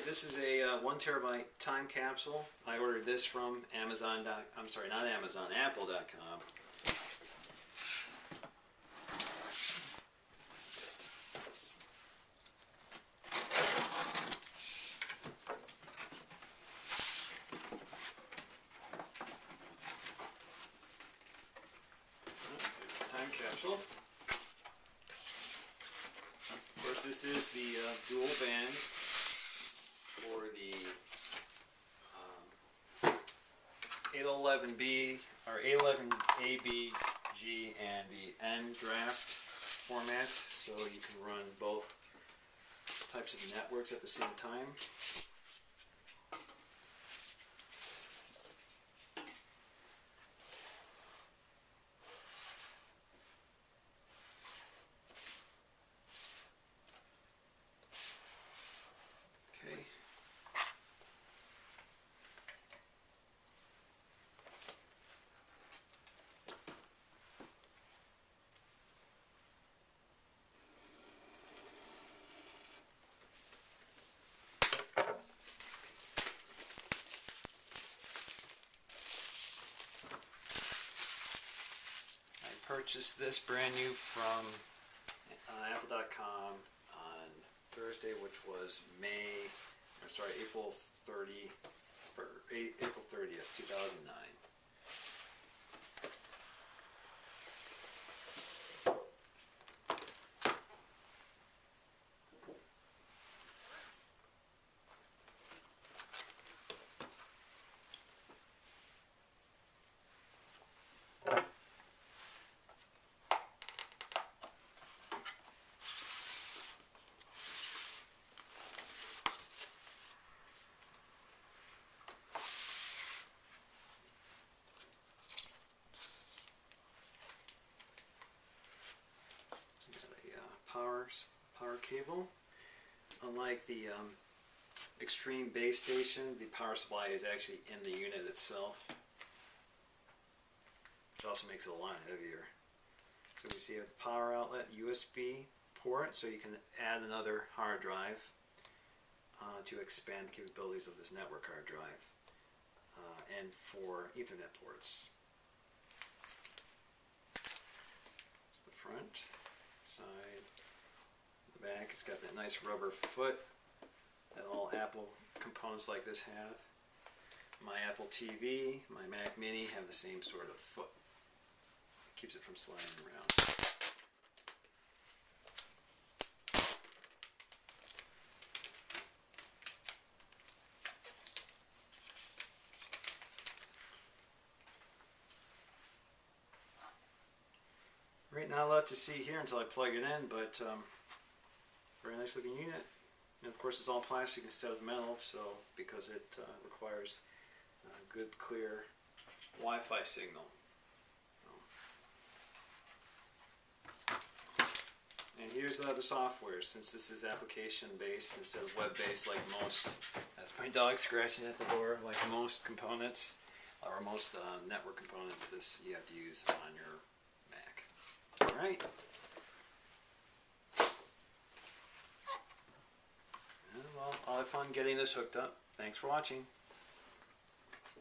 this is a 1 terabyte time capsule. I ordered this from Amazon. I'm sorry, not Amazon, Apple.com. There's the time capsule. Of course, this is the dual band for the 811B or 811ABG and the N draft format, so you can run both types of networks at the same time. Okay. Purchased this brand new from Apple.com on Thursday, which was April 30th, 2009. Power cable. Unlike the extreme base station, the power supply is actually in the unit itself, which also makes it a lot heavier. So we see a power outlet USB port, so you can add another hard drive to expand the capabilities of this network hard drive, and for Ethernet ports. It's the front, side, the back. It's got that nice rubber foot that all Apple components like this have. My Apple TV, my Mac Mini have the same sort of foot. It keeps it from sliding around. Right, not a lot to see here until I plug it in, but very nice looking unit. And of course it's all plastic instead of metal, so because it requires a good clear Wi-Fi signal. And here's the software, since this is application based instead of web based like most. That's my dog scratching at the door. Like most components, or most network components, this you have to use on your Mac. Alright. Well, I'll have fun getting this hooked up. Thanks for watching.